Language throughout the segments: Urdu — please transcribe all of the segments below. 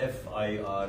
FIR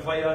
FIR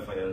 FIR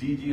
DG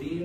3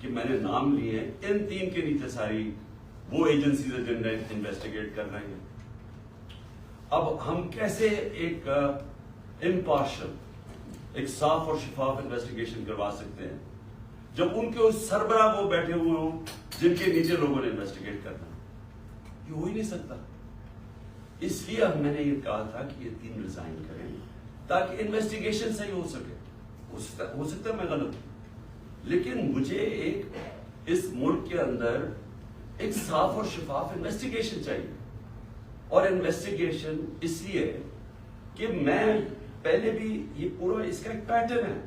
کہ میں نے نام لیے ہیں، ان 3 کے نیچے ساری وہ ایجنسیز ہیں جن نے انویسٹیگیٹ کر رہے ہیں. اب ہم کیسے ایک امپارشل، ایک صاف اور شفاف انویسٹیگیشن کروا سکتے ہیں جب ان کے سربراہ وہ بیٹھے ہوئے ہوں جن کے نیچے لوگوں نے انویسٹیگیٹ کرنا؟ یہ ہو ہی نہیں سکتا. اس لیے میں نے یہ کہا تھا کہ یہ 3 ریزائن کریں تاکہ انویسٹیگیشن صحیح ہو سکے. ہو سکتا ہے میں غلط ہوں، لیکن مجھے ایک اس ملک کے اندر ایک صاف اور شفاف انویسٹیگیشن چاہیے. اور انویسٹیگیشن اس لیے کہ میں پہلے بھی یہ پورا اس کا ایک پیٹرن ہے.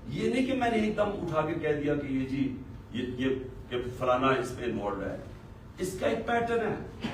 یہ نہیں کہ میں نے ایک دم اٹھا کے کہہ دیا کہ یہ جی یہ کہ فلانا اس میں انوالوڈ ہے. اس کا ایک پیٹرن ہے.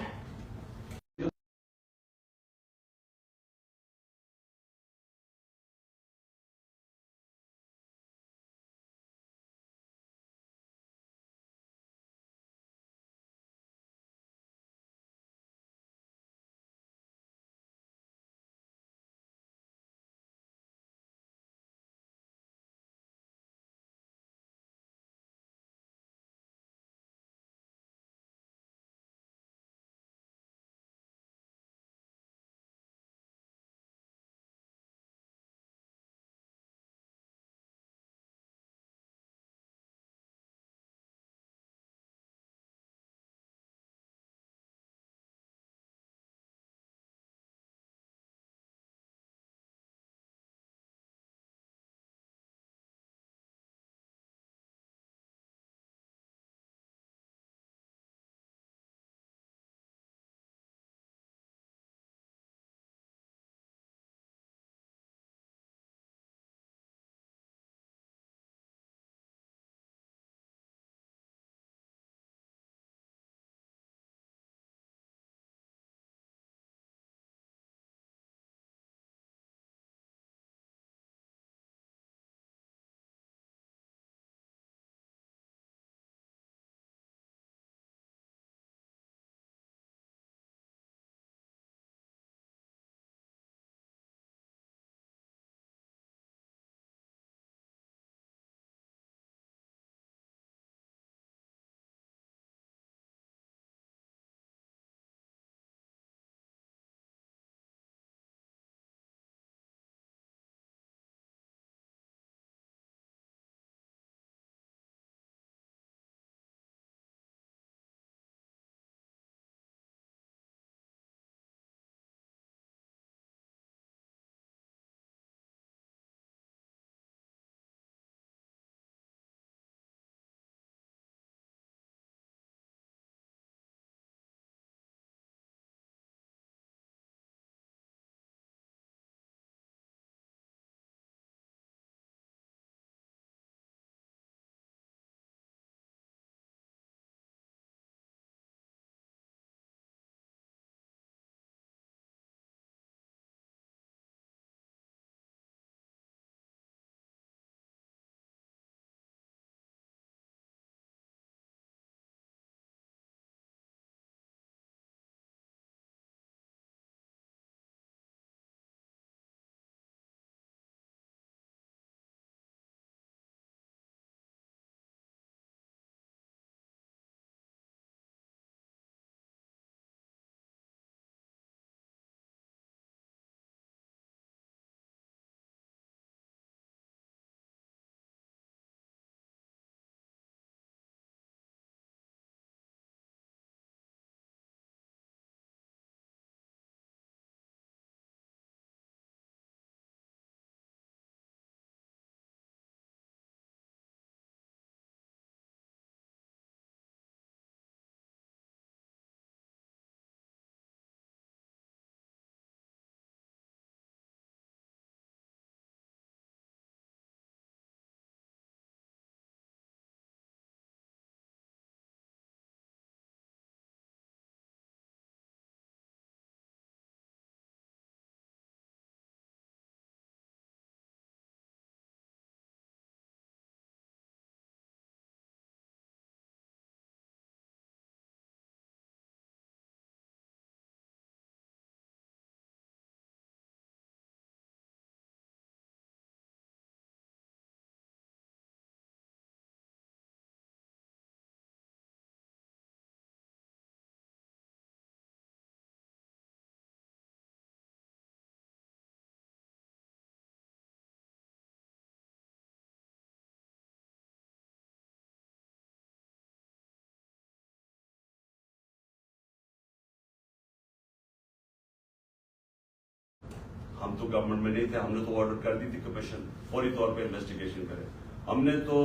ہم تو گورنمنٹ میں نہیں تھے, ہم نے تو آرڈر کر دی تھی کمیشن فوری طور پہ انویسٹیگیشن کرے, ہم نے تو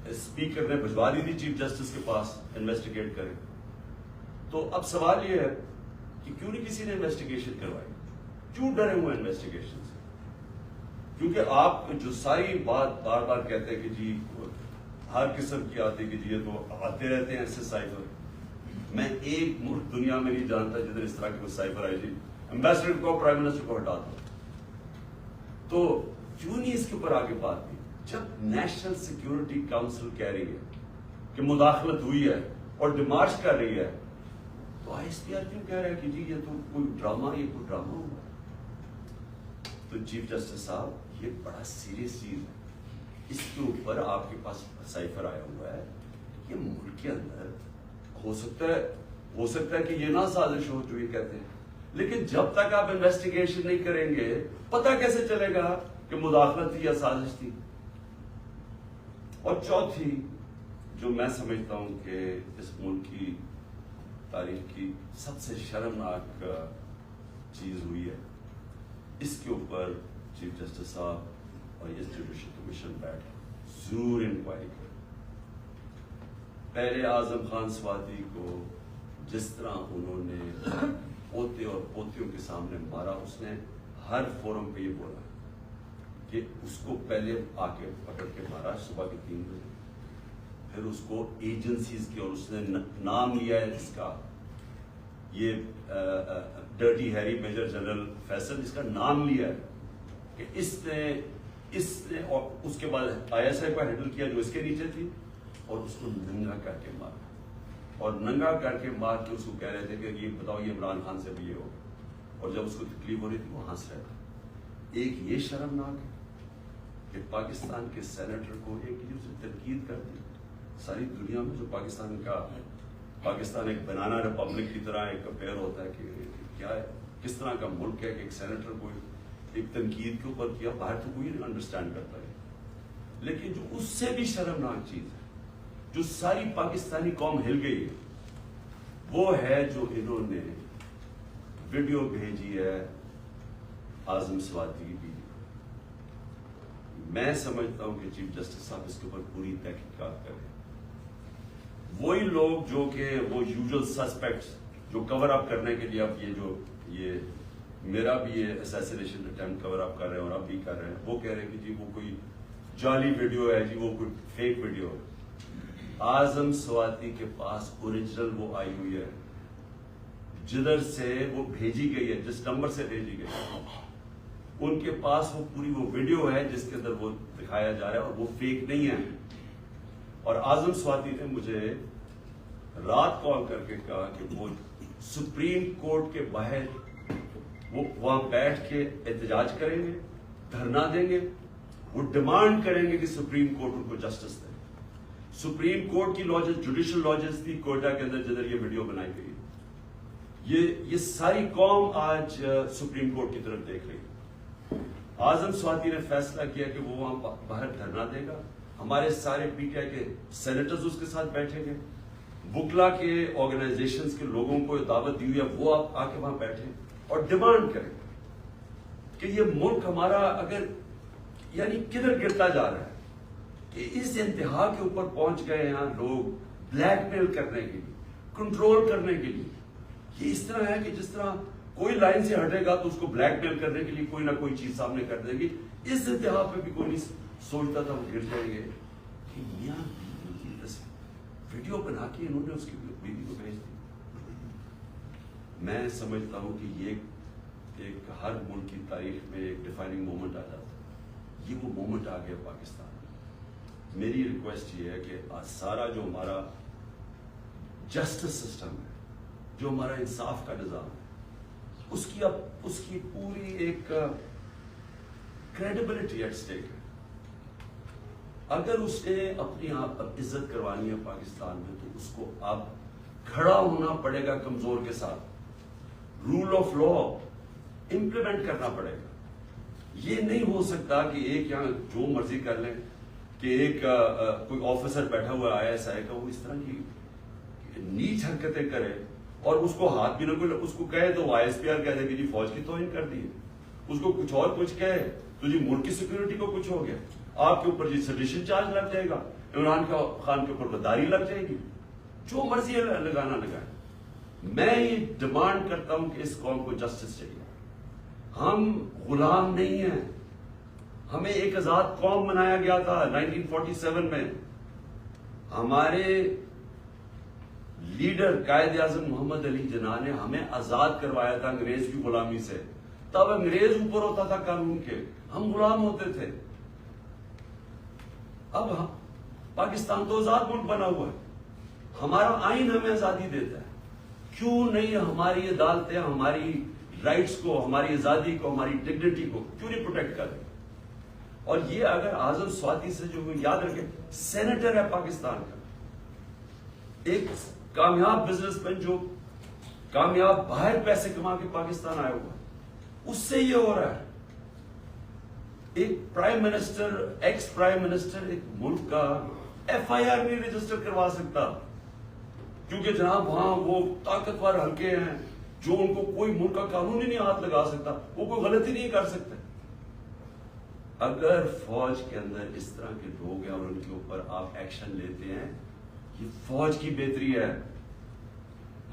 اسپیکر نے بھجوا دی تھی چیف جسٹس کے پاس انویسٹیگیٹ کرے. تو اب سوال یہ ہے کہ کیوں نہیں کسی نے انویسٹیگیشن کروائی, کیوں ڈرے ہوئے انویسٹیگیشن سے؟ کیونکہ آپ جو ساری بات بار بار کہتے ہیں کہ جی ہر قسم کی آتی کہ جی یہ تو آتے رہتے ہیں ایسے سائفر. میں ایک ملک دنیا میں نہیں جانتا جدھر اس طرح کی کوئی سائفر آئی جی امبیسڈر کو پرائم منسٹر کو ہٹا دو. تو کیوں نہیں اس کے اوپر آگے بات کی؟ جب نیشنل سیکیورٹی کاؤنسل کہہ رہی ہے کہ مداخلت ہوئی ہے اور ڈیمارچ کر رہی ہے, تو آئی ایس پی آر کیوں کہہ رہا ہے کہ جی یہ تو کوئی ڈرامہ ہوا؟ تو چیف جسٹس صاحب یہ بڑا سیریس چیز ہے, اس کے اوپر آپ کے پاس سائفر آیا ہوا ہے. یہ ملک کے اندر ہو سکتا ہے کہ یہ نہ سازش ہو جو یہ کہتے ہیں, لیکن جب تک آپ انویسٹیگیشن نہیں کریں گے پتہ کیسے چلے گا کہ مداخلت تھی یا سازش تھی؟ اور چوتھی جو میں سمجھتا ہوں کہ اس ملک کی تاریخ کی سب سے شرمناک چیز ہوئی ہے, اس کے اوپر چیف جسٹس صاحب اور یہ جوڈیشل کمیشن بیٹھ ضرور انکوائری کرے. پہلے اعظم خان سواتی کو جس طرح انہوں نے پوتے اور پوتیوں کے سامنے مارا, اس نے ہر فورم پہ یہ بولا کہ اس کو پہلے آ کے پکڑ کے مارا صبح کے 3 بجے, پھر اس کو ایجنسیز کی, اور اس نے نام لیا ہے جس کا یہ dirty Harry major general Faisal, اس کا نام لیا ہے کہ اس نے اور اس کے بعد آئی ایس آئی کو ہینڈل کیا جو اس کے نیچے تھی, اور اس کو ننگا کر کے مارا, اور ننگا کر کے مار کے اس کو کہہ رہے تھے کہ یہ بتاؤ یہ عمران خان سے بھی یہ ہو, اور جب اس کو تکلیف ہو رہی تھی وہ ہنس رہا تھا. ایک یہ شرمناک ہے کہ پاکستان کے سینیٹر کو ایک سے تنقید کر دی. ساری دنیا میں جو پاکستان ایک بنانا ریپبلک کی طرح ایک افیئر ہوتا ہے کہ کیا ہے, کس طرح کا ملک ہے کہ ایک سینیٹر کو ایک تنقید کے اوپر کیا, باہر تو کوئی نہیں انڈرسٹینڈ کرتا ہے. لیکن جو اس سے بھی شرمناک چیز ہے, جو ساری پاکستانی قوم ہل گئی ہے, وہ ہے جو انہوں نے ویڈیو بھیجی ہے اعظم سواتی کی بیوی. میں سمجھتا ہوں کہ چیف جسٹس صاحب اس کے اوپر پوری تحقیقات کریں. وہی لوگ جو کہ وہ یوزول سسپیکٹس جو کور اپ کرنے کے لیے اب یہ میرا بھی یہ اسیسینیشن اٹیمپٹ کور اپ کر رہے ہیں اور اب بھی کر رہے ہیں, وہ کہہ رہے ہیں کہ جی وہ کوئی جعلی ویڈیو ہے, جی وہ کوئی فیک ویڈیو ہے. اعظم سواتی کے پاس اوریجنل وہ آئی ہوئی ہے جدھر سے وہ بھیجی گئی ہے, جس نمبر سے بھیجی گئی ہے, ان کے پاس وہ پوری وہ ویڈیو ہے جس کے اندر وہ دکھایا جا رہا ہے, اور وہ فیک نہیں ہے. اور اعظم سواتی نے مجھے رات کال کر کے کہا کہ وہ سپریم کورٹ کے باہر وہ وہاں بیٹھ کے احتجاج کریں گے, دھرنا دیں گے, وہ ڈیمانڈ کریں گے کہ سپریم کورٹ ان کو جسٹس دے. سپریم کورٹ کی لاجز جوڈیشل لاجز تھی کوئٹہ کے اندر جدھر یہ ویڈیو بنائی گئی. یہ ساری قوم آج سپریم کورٹ کی طرف دیکھ رہی ہے. اعظم سواتی نے فیصلہ کیا کہ وہ وہاں باہر دھرنا دے گا, ہمارے سارے پی ٹی آئی کے سینیٹرز اس کے ساتھ بیٹھیں گے, وکلا کے آرگنائزیشنز کے لوگوں کو دعوت دی ہوئی ہے وہ آپ آ کے وہاں بیٹھیں اور ڈیمانڈ کریں کہ یہ ملک ہمارا اگر یعنی کدھر گرتا جا رہا ہے, کہ اس انتہا کے اوپر پہنچ گئے یہاں لوگ بلیک میل کرنے کے لیے, کنٹرول کرنے کے لیے. یہ اس طرح ہے کہ جس طرح کوئی لائن سے ہٹے گا تو اس کو بلیک میل کرنے کے لیے کوئی نہ کوئی چیز سامنے کر دے گی. اس انتہا پہ بھی کوئی نہیں سوچتا تھا وہ گر جائیں گے کہ میاں ویڈیو بنا کے انہوں نے اس کی بیوی کو بھیج دی. میں سمجھتا ہوں کہ یہ ایک ہر ملک کی تاریخ میں ایک ڈیفائننگ مومنٹ آ جاتا ہے. یہ وہ مومنٹ آ گیا پاکستان میں. میری ریکویسٹ یہ ہے کہ سارا جو ہمارا جسٹس سسٹم ہے, جو ہمارا انصاف کا نظام ہے, اس کی پوری ایک کریڈیبلٹی ایٹ اسٹیک ہے. اگر اس نے اپنی آپ عزت کروانی ہے پاکستان میں تو اس کو اب کھڑا ہونا پڑے گا کمزور کے ساتھ, رول آف لا امپلیمنٹ کرنا پڑے گا. یہ نہیں ہو سکتا کہ ایک یہاں جو مرضی کر لیں, کہ ایک کوئی آفیسر بیٹھا ہوا آئی ایس آئی کا وہ اس طرح کی نیچ حرکتیں کرے اور اس کو ہاتھ بھی نہ کوئی اس کو کہے تو آئی ایس پی آر کہہ دے کہ جی فوج کی توہین کر دی ہے, اس کو کچھ اور کچھ کہے تو جی ملک کی سیکورٹی کو کچھ ہو گیا، آپ کے اوپر جی سیڈیشن چارج لگ جائے گا، عمران خان کے اوپر غداری لگ جائے گی، جو مرضی لگانا لگائے۔ میں یہ ڈیمانڈ کرتا ہوں کہ اس قوم کو جسٹس چاہیے، ہم غلام نہیں ہیں، ہمیں ایک آزاد قوم بنایا گیا تھا 1947 میں، ہمارے لیڈر قائد اعظم محمد علی جناح نے ہمیں آزاد کروایا تھا انگریز کی غلامی سے، تب انگریز اوپر ہوتا تھا قانون کے، ہم غلام ہوتے تھے۔ اب پاکستان تو آزاد ملک بنا ہوا ہے، ہمارا آئین ہمیں آزادی دیتا ہے، کیوں نہیں ہماری عدالتیں ہماری رائٹس کو، ہماری آزادی کو، ہماری ڈگنیٹی کو کیوں نہیں پروٹیکٹ کریں؟ اور یہ اگر اعظم سواتی سے جو یاد رکھیں، سینیٹر ہے پاکستان کا، ایک کامیاب بزنس مین جو کامیاب باہر پیسے کما کے پاکستان آیا ہوا، اس سے یہ ہو رہا ہے۔ ایک prime minister, ex prime minister ایک ملک کا ایف آئی آر نہیں رجسٹر کروا سکتا، کیونکہ جناب وہاں وہ طاقتور حلقے ہیں جو ان کو کوئی ملک کا قانون ہی نہیں ہاتھ لگا سکتا، وہ کوئی غلطی نہیں کر سکتے۔ اگر فوج کے اندر اس طرح کے لوگ ہیں اور ان کے اوپر آپ ایکشن لیتے ہیں، یہ فوج کی بہتری ہے۔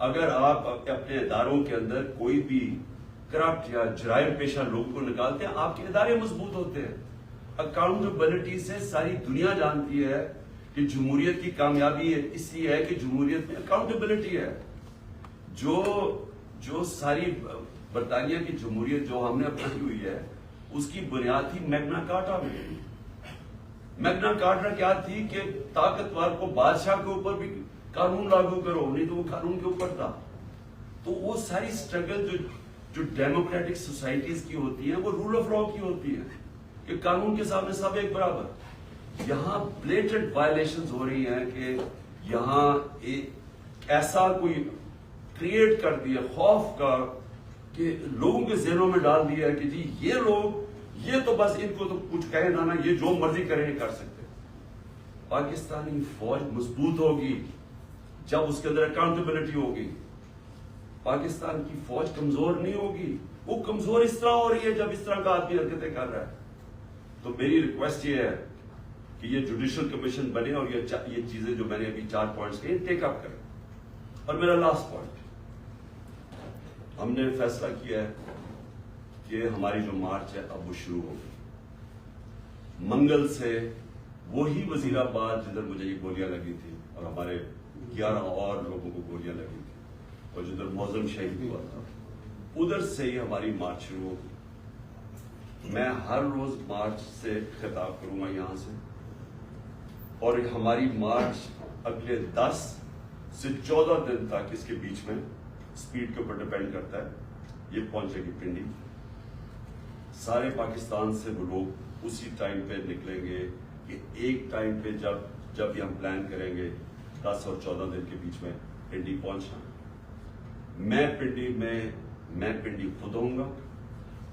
اگر آپ اپنے اداروں کے اندر کوئی بھی کرپٹ یا جرائم پیشہ لوگوں کو نکالتے ہیں، آپ کے ادارے مضبوط ہوتے ہیں۔ اکاؤنٹیبلٹی سے ساری دنیا جانتی ہے کہ جمہوریت کی کامیابی اس لیے ہے کہ جمہوریت میں اکاؤنٹیبلٹی ہے۔ جو ساری برطانیہ کی جمہوریت جو ہم نے اپنائی ہوئی ہے، اس کی بنیاد تھی میگنا کارٹا میں۔ میگنا کارٹا کیا تھی کہ طاقتور کو بادشاہ کے اوپر بھی قانون لاگو کرو، نہیں تو وہ قانون کے اوپر تھا۔ تو وہ ساری سٹرگل جو ڈیموکریٹک سوسائٹیز کی ہوتی ہیں، وہ رول آف لا کی ہوتی ہے کہ قانون کے سامنے سب ایک برابر۔ یہاں بلیٹنٹ وائلیشنز ہو رہی ہیں کہ یہاں ایک ایسا کوئی کریٹ کر دیا خوف کا کہ لوگوں کے ذہنوں میں ڈال دیا ہے کہ جی یہ لوگ، یہ تو بس ان کو تو کچھ کہے نہ، یہ جو مرضی کریں کر سکتے۔ پاکستانی فوج مضبوط ہوگی جب اس کے اندر اکاؤنٹیبلٹی ہوگی۔ پاکستان کی فوج کمزور نہیں ہوگی، وہ کمزور اس طرح ہو رہی ہے جب اس طرح کا آدمی حرکتیں کر رہا ہے۔ تو میری ریکویسٹ یہ ہے کہ یہ جوڈیشل کمیشن بنے اور یہ چیزیں جو میں نے ابھی 4 پوائنٹس کہے ٹیک اپ کریں۔ اور میرا لاسٹ پوائنٹ، ہم نے فیصلہ کیا ہے کہ ہماری جو مارچ ہے اب وہ شروع ہوگی منگل سے۔ وہی وزیر آباد جدھر مجھے یہ گولیاں لگی تھی اور ہمارے 11 اور لوگوں کو گولیاں لگی تھی اور جدھر معظم شہید ہوا تھا، ادھر سے ہی ہماری مارچ شروع ہوگی۔ میں ہر روز مارچ سے خطاب کروں گا یہاں سے، اور ہماری مارچ اگلے 10 سے 14 دن تک، اس کے بیچ میں سپیڈ کے اوپر ڈیپینڈ کرتا ہے، یہ پہنچے گی پنڈی۔ سارے پاکستان سے وہ لوگ اسی ٹائم پہ نکلیں گے کہ ایک ٹائم پہ جب یہ ہم پلان کریں گے 10 اور 14 دن کے بیچ میں پنڈی پہنچنا۔ میں پنڈی خود ہوں گا،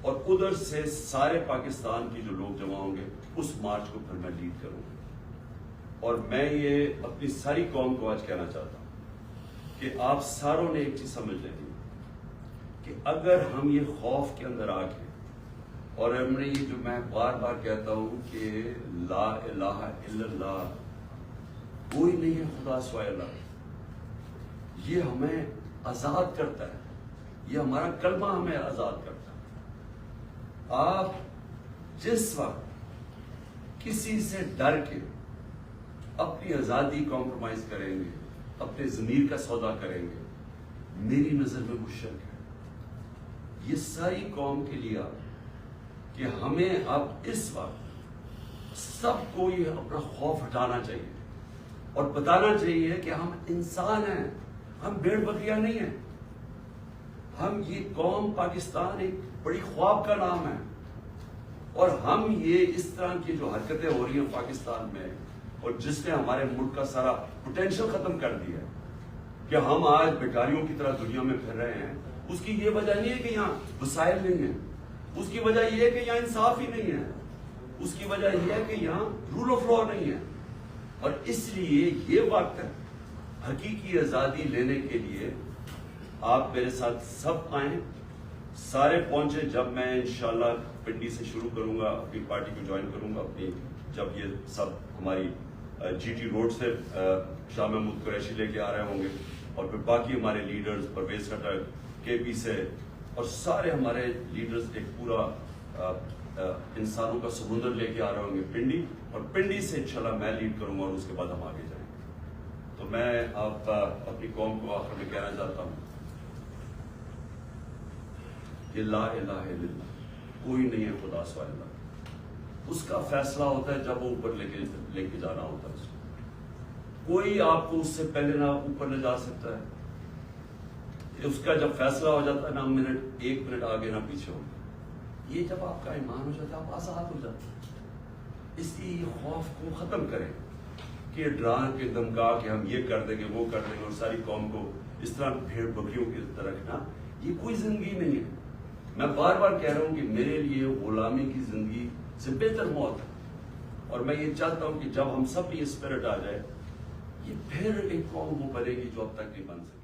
اور ادھر سے سارے پاکستان کی جو لوگ جمع ہوں گے اس مارچ کو پھر میں لیڈ کروں گا۔ اور میں یہ اپنی ساری قوم کو آج کہنا چاہتا ہوں کہ آپ ساروں نے ایک چیز سمجھ لینی کہ اگر ہم یہ خوف کے اندر آ کے، اور ہم نے یہ جو میں بار بار کہتا ہوں کہ لا الہ الا اللہ، کوئی نہیں ہے خدا سوائے اللہ، یہ ہمیں آزاد کرتا ہے، یہ ہمارا کلمہ ہمیں آزاد کرتا ہے۔ آپ جس وقت کسی سے ڈر کے اپنی آزادی کمپرومائز کریں گے، اپنے ضمیر کا سودا کریں گے، میری نظر میں وہ شرک ہے۔ یہ ساری قوم کے لیے کہ ہمیں اب اس وقت سب کو یہ اپنا خوف ہٹانا چاہیے اور بتانا چاہیے کہ ہم انسان ہیں، ہم بھیڑ بکریاں نہیں ہیں۔ ہم یہ قوم پاکستان ایک بڑی خواب کا نام ہے، اور ہم یہ اس طرح کی جو حرکتیں ہو رہی ہیں پاکستان میں، اور جس نے ہمارے ملک کا سارا پوٹینشل ختم کر دیا ہے کہ ہم آج بیکاریوں کی طرح دنیا میں پھر رہے ہیں، اس کی یہ وجہ نہیں ہے کہ یہاں وسائل نہیں ہیں، اس کی وجہ یہ ہے کہ یہاں انصاف ہی نہیں ہے، اس کی وجہ یہ ہے کہ یہاں رول آف لا نہیں ہے۔ اور اس لیے یہ وقت ہے حقیقی آزادی لینے کے لیے، آپ میرے ساتھ سب آئیں، سارے پہنچے. جب میں انشاءاللہ پنڈی سے شروع کروں گا, اپنی پارٹی کو جوائن کروں گا اپنی, جب یہ سب ہماری جی ٹی روڈ سے شاہ محمود قریشی لے کے آ رہے ہوں گے, اور پھر باقی ہمارے لیڈرز پرویز کھٹر کے پی سے اور سارے ہمارے لیڈرز ایک پورا انسانوں کا سمندر لے کے آ رہے ہوں گے پنڈی, اور پنڈی سے انشاءاللہ میں لیڈ کروں گا اور اس کے بعد ہم آگے جائیں گے. تو میں آپ اپنی قوم کو آخر میں کہنا چاہتا ہوں کہ لا الہ الا اللہ, کوئی نہیں ہے خدا سوائے اللہ. اس کا فیصلہ ہوتا ہے جب وہ اوپر لے کے جانا ہوتا ہے. کوئی آپ کو اس سے پہلے نہ اوپر لے جا سکتا ہے. اس کا جب فیصلہ ہو جاتا ہے نہ ایک منٹ آگے نہ پیچھے ہوگا. یہ جب آپ کا ایمان ہو جاتا ہے آپ آزاد ہو جاتے ہیں. اس لیے خوف کو ختم کریں کہ ڈرا کے دھمکا کہ ہم یہ کر دیں گے وہ کر دیں گے اور ساری قوم کو اس طرح بھیڑ بکریوں کی طرح رکھنا, یہ کوئی زندگی نہیں ہے. میں بار بار کہہ رہا ہوں کہ میرے لیے غلامی کی زندگی سے بہتر موت ہے, اور میں یہ چاہتا ہوں کہ جب ہم سب یہ اسپرٹ آ جائے, یہ پھر ایک قوم وہ بنے گی جو اب تک نہیں بن سکتی.